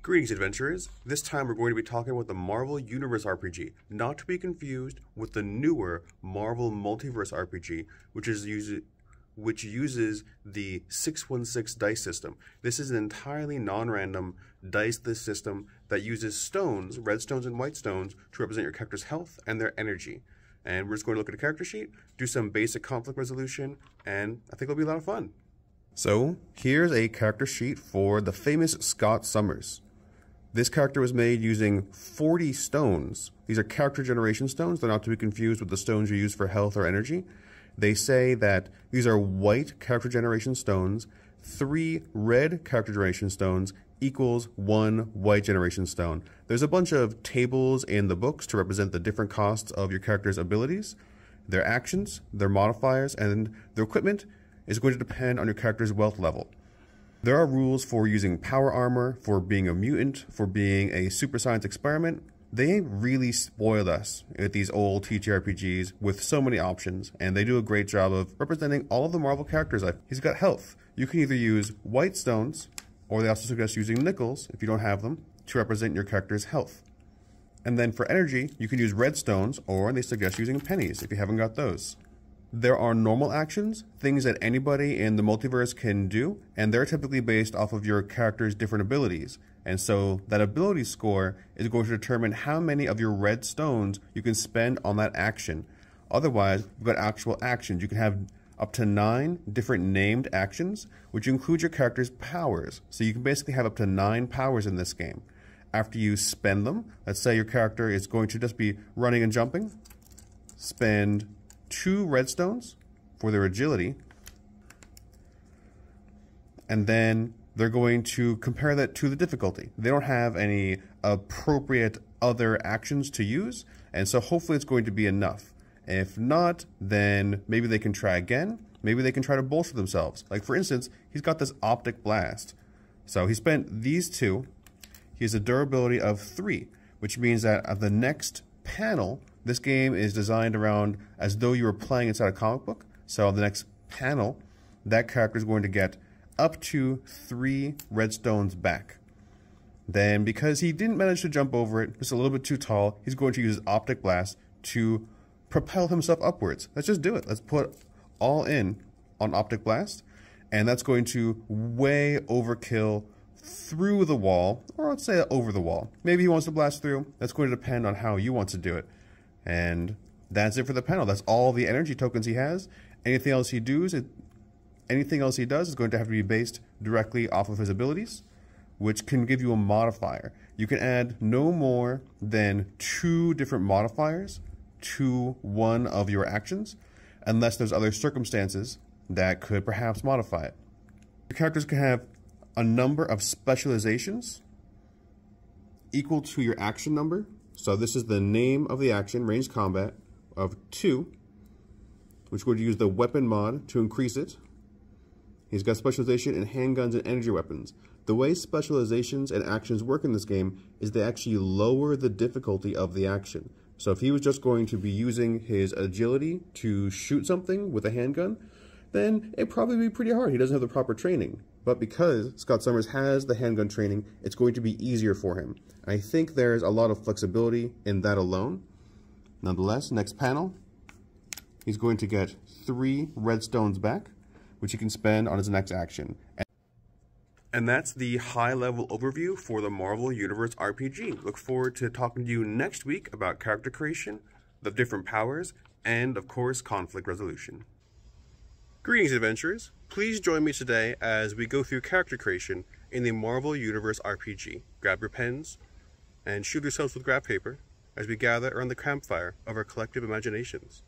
Greetings, adventurers. This time we're going to be talking about the Marvel Universe RPG, not to be confused with the newer Marvel Multiverse RPG, which uses the 616 dice system. This is an entirely non-random diceless system that uses stones, red stones and white stones, to represent your character's health and their energy. And we're just going to look at a character sheet, do some basic conflict resolution, and I think it'll be a lot of fun. So, here's a character sheet for the famous Scott Summers. This character was made using 40 stones. These are character generation stones. They're not to be confused with the stones you use for health or energy. They say that these are white character generation stones, 3 red character generation stones equals 1 white generation stone. There's a bunch of tables in the books to represent the different costs of your character's abilities, their actions, their modifiers, and their equipment is going to depend on your character's wealth level. There are rules for using power armor, for being a mutant, for being a super science experiment. They really spoiled us at these old TTRPGs with so many options, and they do a great job of representing all of the Marvel characters. He's got health. You can either use white stones, or they also suggest using nickels, if you don't have them, to represent your character's health. And then for energy, you can use red stones, or they suggest using pennies, if you haven't got those. There are normal actions, things that anybody in the multiverse can do, and they're typically based off of your character's different abilities. And so that ability score is going to determine how many of your red stones you can spend on that action. Otherwise, you've got actual actions. You can have up to 9 different named actions, which include your character's powers. So you can basically have up to 9 powers in this game. After you spend them, let's say your character is going to just be running and jumping, spend 2 red stones for their agility, and then they're going to compare that to the difficulty. They don't have any appropriate other actions to use, and so hopefully it's going to be enough. If not, then maybe they can try again. Maybe they can try to bolster themselves. Like for instance, he's got this optic blast. So he spent these 2. He has a durability of 3, which means that at the next panel, this game is designed around as though you were playing inside a comic book. So on the next panel, that character is going to get up to 3 red stones back. Then, because he didn't manage to jump over it, just a little bit too tall, he's going to use his optic blast to propel himself upwards. Let's just do it. Let's put all in on optic blast, and that's going to way overkill through the wall, or let's say over the wall. Maybe he wants to blast through. That's going to depend on how you want to do it. And that's it for the panel. That's all the energy tokens he has. Anything else he does is going to have to be based directly off of his abilities, which can give you a modifier. You can add no more than 2 different modifiers to one of your actions, unless there's other circumstances that could perhaps modify it. Your characters can have a number of specializations equal to your action number. So this is the name of the action, ranged combat, of 2, which would use the weapon mod to increase it. He's got specialization in handguns and energy weapons. The way specializations and actions work in this game is they actually lower the difficulty of the action. So if he was just going to be using his agility to shoot something with a handgun, then it'd probably be pretty hard. He doesn't have the proper training. But because Scott Summers has the handgun training, it's going to be easier for him. I think there's a lot of flexibility in that alone. Nonetheless, next panel, he's going to get 3 red stones back, which he can spend on his next action. And that's the high-level overview for the Marvel Universe RPG. Look forward to talking to you next week about character creation, the different powers, and, of course, conflict resolution. Greetings, adventurers. Please join me today as we go through character creation in the Marvel Universe RPG. Grab your pens and shoot yourselves with graph paper as we gather around the campfire of our collective imaginations.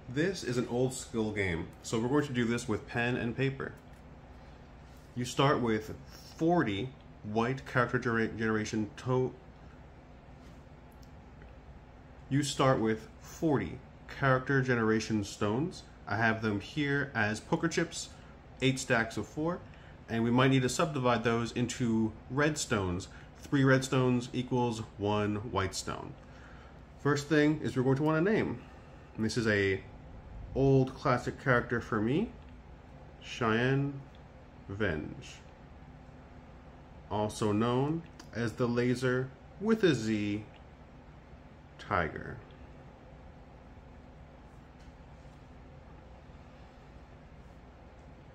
This is an old school game, so we're going to do this with pen and paper. You start with 40 white character generation You start with 40 character generation stones. I have them here as poker chips, 8 stacks of 4, and we might need to subdivide those into red stones. 3 red stones equals 1 white stone. First thing is we're going to want a name. And this is a old classic character for me, Cheyenne Venge. also known as the laser with a Z tiger.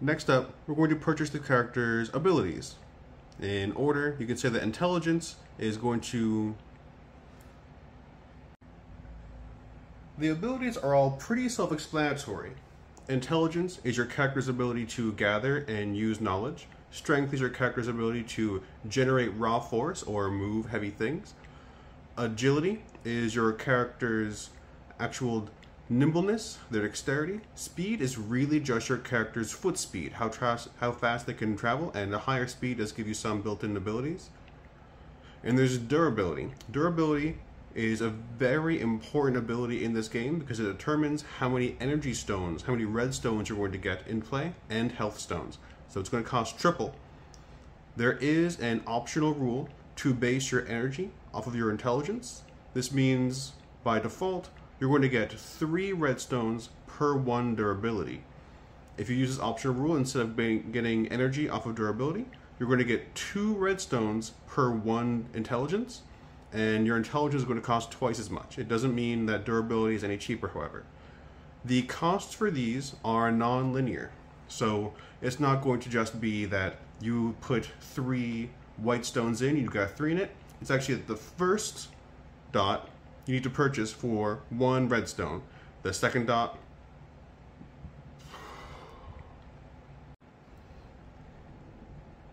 Next up, we're going to purchase the character's abilities. In order, you can say that intelligence is going to... The abilities are all pretty self-explanatory. Intelligence is your character's ability to gather and use knowledge. Strength is your character's ability to generate raw force or move heavy things. Agility is your character's actual nimbleness, their dexterity. Speed is really just your character's foot speed, how fast they can travel, and a higher speed does give you some built-in abilities. And there's durability. Durability is a very important ability in this game because it determines how many energy stones, how many red stones you're going to get in play, and health stones. So it's going to cost triple. There is an optional rule to base your energy off of your intelligence. This means, by default, you're going to get 3 red stones per 1 durability. If you use this optional rule, instead of getting energy off of durability, you're going to get 2 red stones per 1 intelligence, and your intelligence is going to cost twice as much. It doesn't mean that durability is any cheaper, however. The costs for these are non-linear, so it's not going to just be that you put 3 white stones in, you've got 3 in it. It's actually the first dot you need to purchase for 1 redstone. The second dot,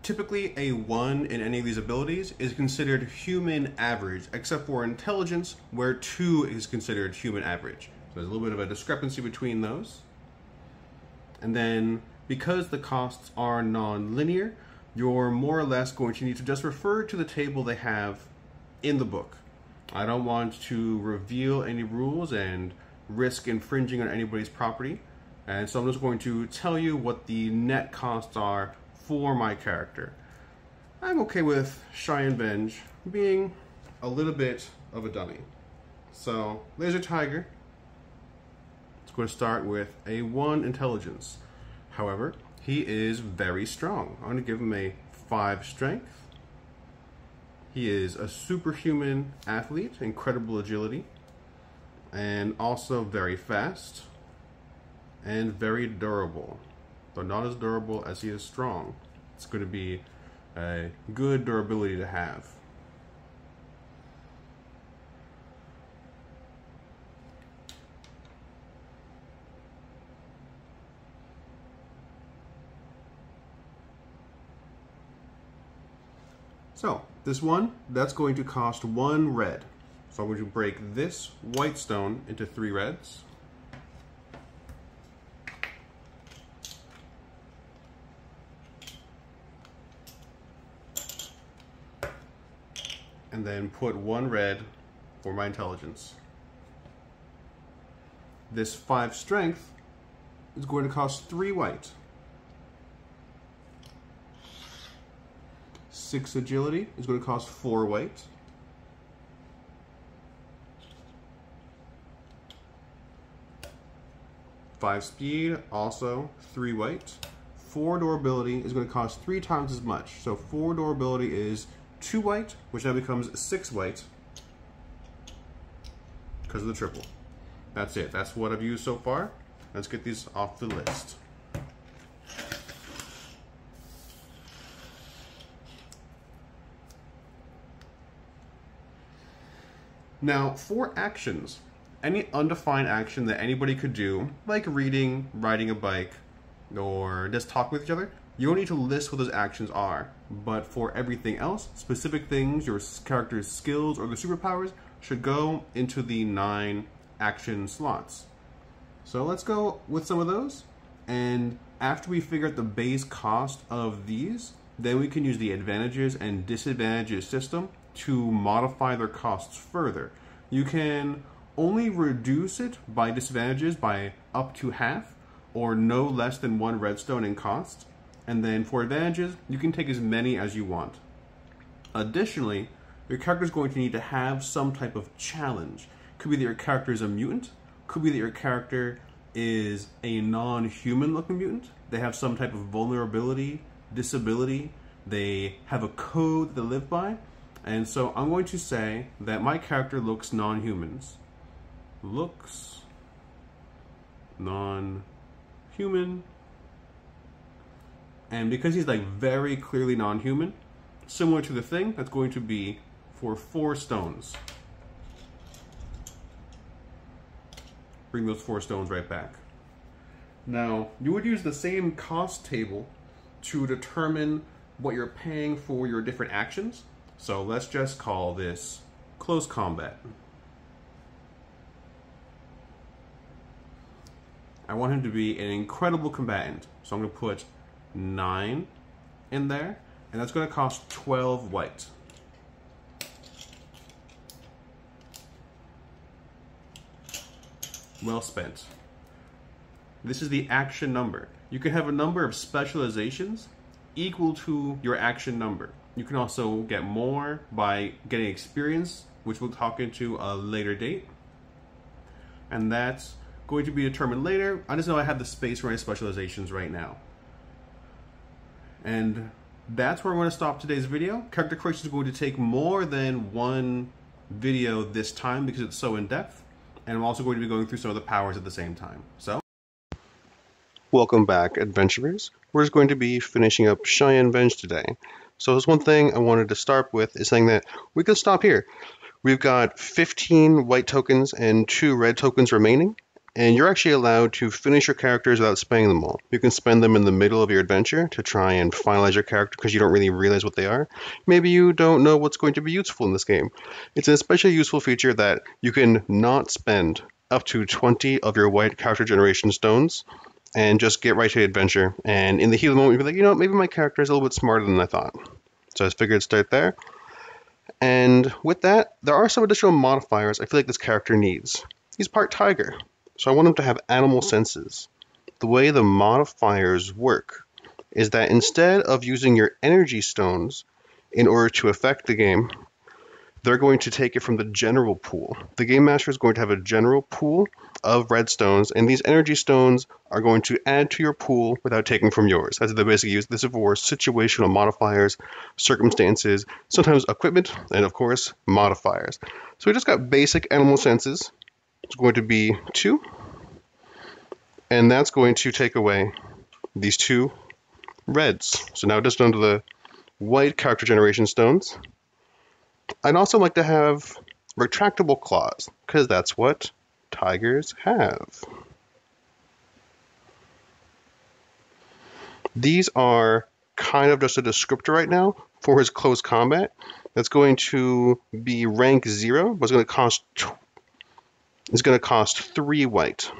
typically a 1 in any of these abilities is considered human average, except for intelligence, where 2 is considered human average. So there's a little bit of a discrepancy between those. And then, because the costs are non-linear, you're more or less going to need to just refer to the table they have in the book. I don't want to reveal any rules and risk infringing on anybody's property, and so I'm just going to tell you what the net costs are for my character. I'm okay with Cheyenne Benj being a little bit of a dummy. So, Laser Tiger, it's going to start with a 1 intelligence. However, he is very strong. I'm going to give him a 5 strength. He is a superhuman athlete, incredible agility, and also very fast, and very durable. Though not as durable as he is strong. It's going to be a good durability to have. So, this one, that's going to cost 1 red. So I'm going to break this white stone into 3 reds. And then put 1 red for my intelligence. This 5 strength is going to cost 3 white. 6 agility is going to cost 4 white. 5 speed, also 3 white. 4 durability is going to cost 3 times as much. So 4 durability is 2 white, which now becomes 6 white because of the triple. That's it. That's what I've used so far. Let's get these off the list. Now, for actions, any undefined action that anybody could do, like reading, riding a bike, or just talk with each other, you don't need to list what those actions are. But for everything else, specific things, your character's skills or the superpowers should go into the 9 action slots. So let's go with some of those, and after we figure out the base cost of these, then we can use the advantages and disadvantages system to modify their costs further. You can only reduce it by disadvantages by up to half, or no less than 1 redstone in cost. And then for advantages, you can take as many as you want. Additionally, your character is going to need to have some type of challenge. Could be that your character is a mutant, could be that your character is a non-human looking mutant. They have some type of vulnerability, disability, they have a code they live by. And so I'm going to say that my character looks non-humans. Looks non-human. And because he's like very clearly non-human, similar to the thing, that's going to be for 4 stones. Bring those 4 stones right back. Now, you would use the same cost table to determine what you're paying for your different actions. So let's just call this close combat. I want him to be an incredible combatant. So I'm going to put 9 in there, and that's going to cost 12 white. Well spent. This is the action number. You can have a number of specializations equal to your action number. You can also get more by getting experience, which we'll talk into a later date. And that's going to be determined later. I just know I have the space for my specializations right now. And that's where I'm going to stop today's video. Character creation is going to take more than one video this time because it's so in-depth. And I'm also going to be going through some of the powers at the same time. So, welcome back, adventurers. We're just going to be finishing up Cheyenne Venge today. So there's one thing I wanted to start with is saying that we can stop here. We've got 15 white tokens and 2 red tokens remaining, and you're actually allowed to finish your characters without spending them all. You can spend them in the middle of your adventure to try and finalize your character because you don't really realize what they are. Maybe you don't know what's going to be useful in this game. It's an especially useful feature that you can not spend up to 20 of your white character generation stones and just get right to the adventure. And in the heat of the moment, you'll be like, you know what, maybe my character is a little bit smarter than I thought. So I figured I'd start there. And with that, there are some additional modifiers I feel like this character needs. He's part tiger, so I want him to have animal senses. The way the modifiers work is that instead of using your energy stones in order to affect the game, they're going to take it from the general pool. The Game Master is going to have a general pool of red stones, and these energy stones are going to add to your pool without taking from yours. That's the basic use. This is for situational modifiers, circumstances, sometimes equipment, and of course, modifiers. So we just got basic animal senses. It's going to be 2, and that's going to take away these 2 reds. So now just under the white character generation stones. I'd also like to have retractable claws, because that's what tigers have. These are kind of just a descriptor right now for his close combat. That's going to be rank 0, but it's going to cost 3 white.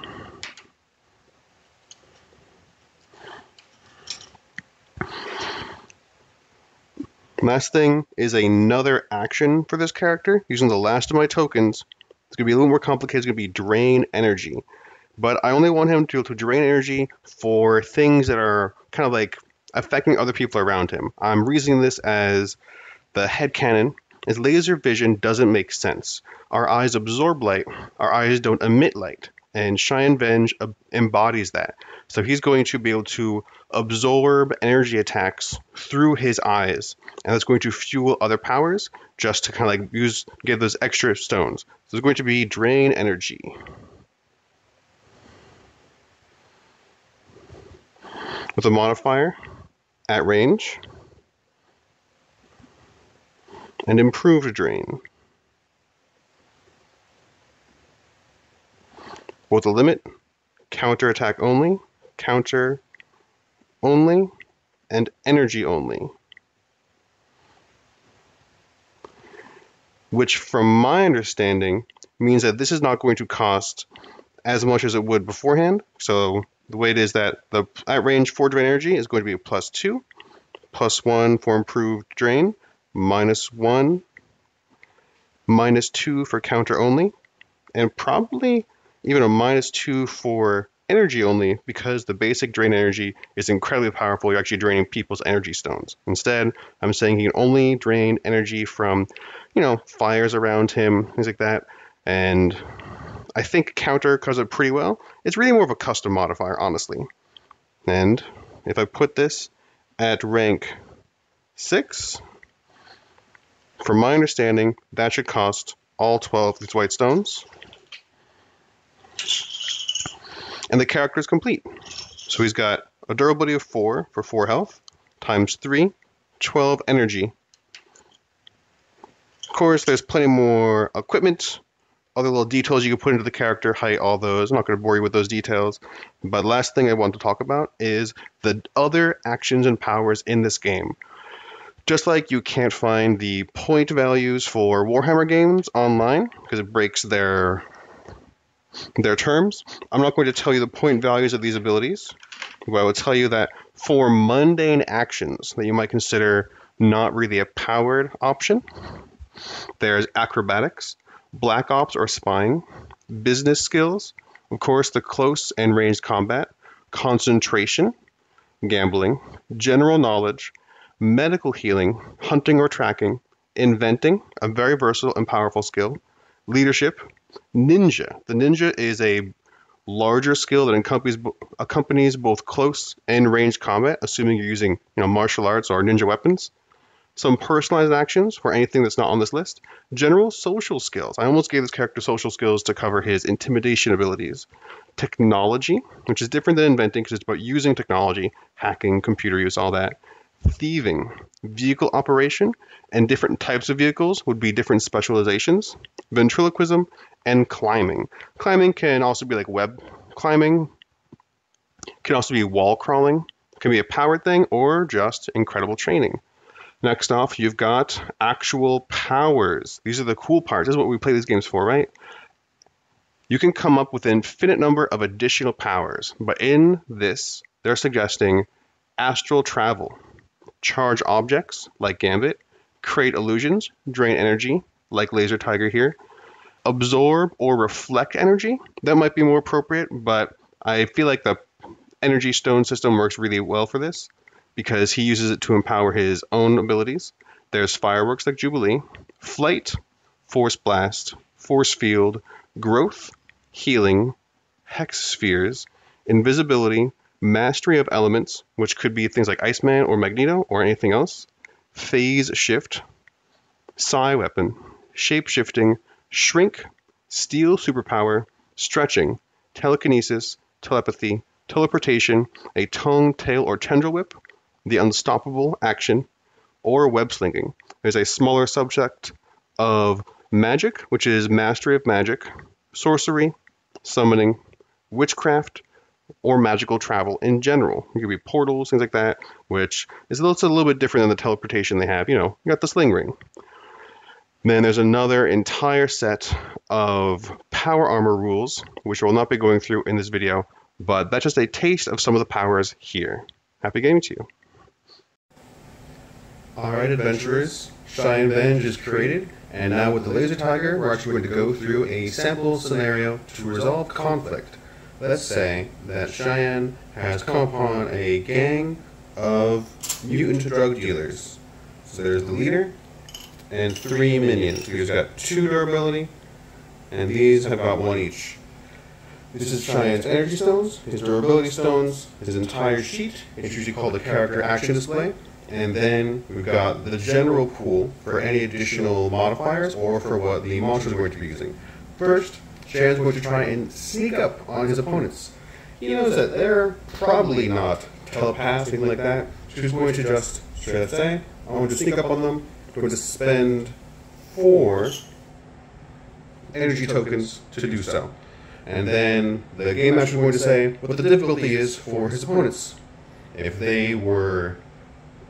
Last thing is another action for this character. Using the last of my tokens, it's going to be a little more complicated. It's going to be drain energy. But I only want him to be able to drain energy for things that are kind of like affecting other people around him. I'm reasoning this as the headcanon. His laser vision doesn't make sense. Our eyes absorb light. Our eyes don't emit light. And Cheyenne Venge embodies that. So he's going to be able to absorb energy attacks through his eyes. And that's going to fuel other powers just to kind of like get those extra stones. So it's going to be drain energy. With a modifier at range. And improved drain. With a limit, counter attack only, counter only, and energy only. Which, from my understanding, means that this is not going to cost as much as it would beforehand. So the way it is that the at range for drain energy is going to be a +2, +1 for improved drain, -1, -2 for counter only, and probably even a -2 for energy only, because the basic drain energy is incredibly powerful. You're actually draining people's energy stones. Instead, I'm saying he can only drain energy from, fires around him, things like that. And I think counter covers it pretty well. It's really more of a custom modifier, honestly. And if I put this at rank 6. From my understanding, that should cost all 12 of these white stones. And the character is complete. So he's got a durability of 4 for 4 health, times 3, 12 energy. Of course, there's plenty more equipment, other little details you can put into the character, height, all those. I'm not going to bore you with those details. But last thing I want to talk about is the other actions and powers in this game. Just like you can't find the point values for Warhammer games online because it breaks their terms, I'm not going to tell you the point values of these abilities, but I will tell you that for mundane actions that you might consider not really a powered option, there's acrobatics, black ops or spying, business skills, of course the close and ranged combat, concentration, gambling, general knowledge, medical healing, hunting or tracking, inventing, a very versatile and powerful skill, leadership, ninja. The ninja is a larger skill that accompanies both close and ranged combat, assuming you're using martial arts or ninja weapons. Some personalized actions for anything that's not on this list. General social skills. I almost gave this character social skills to cover his intimidation abilities. Technology, which is different than inventing because it's about using technology, hacking, computer use, all that. Thieving, vehicle operation, and different types of vehicles would be different specializations. Ventriloquism, and climbing. Climbing can also be like web climbing, can also be wall crawling, can be a powered thing, or just incredible training. Next off, you've got actual powers. These are the cool parts. This is what we play these games for, right? You can come up with an infinite number of additional powers, but in this, they're suggesting astral travel, charge objects, like Gambit, create illusions, drain energy, like Laser Tiger here, absorb or reflect energy. That might be more appropriate, but I feel like the energy stone system works really well for this, because he uses it to empower his own abilities. There's fireworks like Jubilee, flight, force blast, force field, growth, healing, hex spheres, invisibility, mastery of elements, which could be things like Iceman or Magneto or anything else, phase shift, psi weapon, shape shifting, shrink, steel superpower, stretching, telekinesis, telepathy, teleportation, a tongue, tail, or tendril whip, the unstoppable action, or web slinging. There's a smaller subset of magic, which is mastery of magic, sorcery, summoning, witchcraft, or magical travel in general. It could be portals, things like that, which is a little bit different than the teleportation they have. You got the sling ring. Then there's another entire set of power armor rules, which we'll not be going through in this video, but that's just a taste of some of the powers here. Happy gaming to you. Alright, adventurers, Cheyenne Venge is created, and now with the Laser Tiger, we're actually going to go through a sample scenario to resolve conflict. Let's say that Cheyenne has come upon a gang of mutant drug dealers. So there's the leader and 3 minions. He's got 2 durability, and these have about 1 each. This is Cheyenne's energy stones, his durability stones, his entire sheet. It's usually called the character action display. And then we've got the general pool for any additional modifiers or for what the monsters are going to be using. First, Cheyenne's going to try and sneak up on his opponents. He knows that they're probably not telepaths, anything like that. So he's going to just straight up say, I want to sneak up on them. I'm going to spend 4 energy tokens to do so. And then the game master is going to say what the difficulty is for his opponents. If they were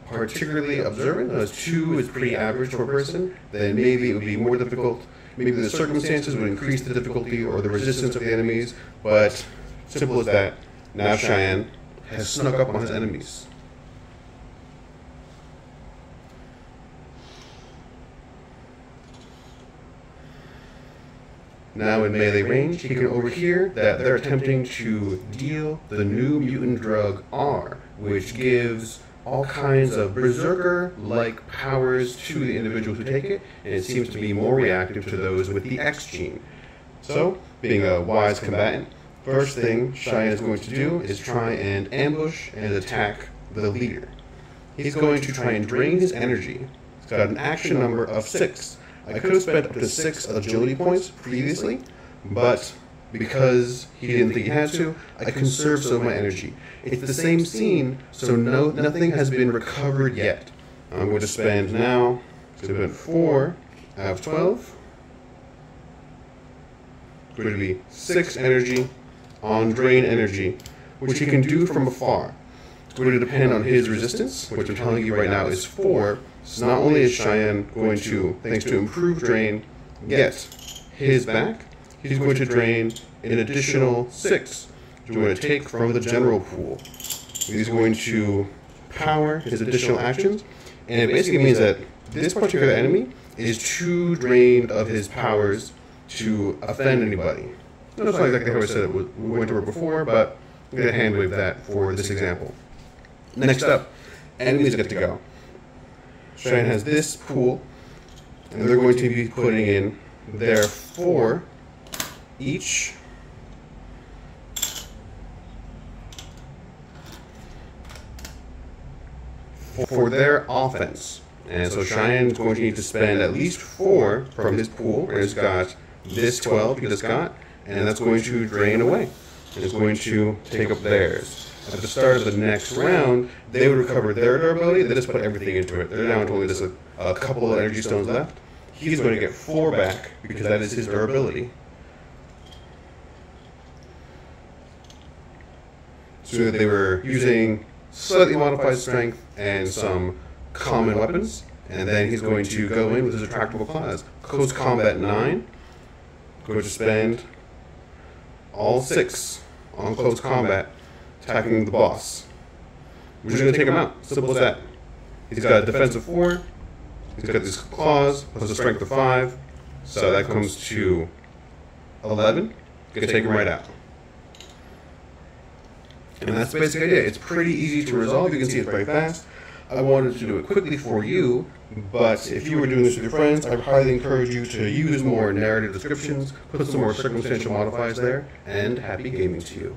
particularly observant, as 2 is pretty average for a person, then maybe it would be more difficult. Maybe the circumstances would increase the difficulty or the resistance of the enemies, but simple as that. Now Cheyenne has snuck up on his enemies. Now in melee range, he can overhear that they're attempting to deal the new mutant drug R, which gives all kinds of berserker-like powers to the individuals who take it, and it seems to be more reactive to those with the X gene. So, being a wise combatant, first thing Cheyenne is going to do is try and ambush and attack the leader. he's going to try and drain his energy. He's got an action number of 6. I could have spent up to 6 agility points previously, but because he didn't think he had to, I conserved some of my energy. It's the same scene, so nothing has been recovered yet. I'm going to spend now, so I've spent 4 out of 12. It's going to be 6 energy on drain energy, which he can do from afar. It's going to depend on his resistance, which I'm telling you right now is 4. So not only is Cheyenne going to, thanks to improved drain, get his back, he's going to drain an additional 6. He's going to take from the general pool. He's going to power his additional actions, and it basically means that this particular enemy is too drained of his powers to offend anybody. That's not exactly how I said it. We went over before, but I'm going to hand wave that for this example. Next up, enemies get to go. Cheyenne has this pool, and they're going to be putting in their 4 each for their offense. And so Cheyenne's going to need to spend at least 4 from his pool, where he's got this 12 he just got, and that's going to drain away. And it's going to take up theirs. At the start of the next round, they would recover their durability. They just put everything into it. They're down to only just a couple of energy stones left. He's going to get 4 back because that is his durability. So that they were using slightly modified strength and some common weapons. And then he's going to go in with his retractable claws. Close combat 9. Going to spend all 6 on close combat, attacking the boss. We're just going to take him out. Simple as that. He's got a defense of 4. He's got these claws, plus a strength of 5. So that comes to 11. You can take him right out. And that's the basic idea. It's pretty easy to resolve. You can see it's very fast. I wanted to do it quickly for you, but if you were doing this with your friends, I highly encourage you to use more narrative descriptions, put some more circumstantial modifiers there, and happy gaming to you.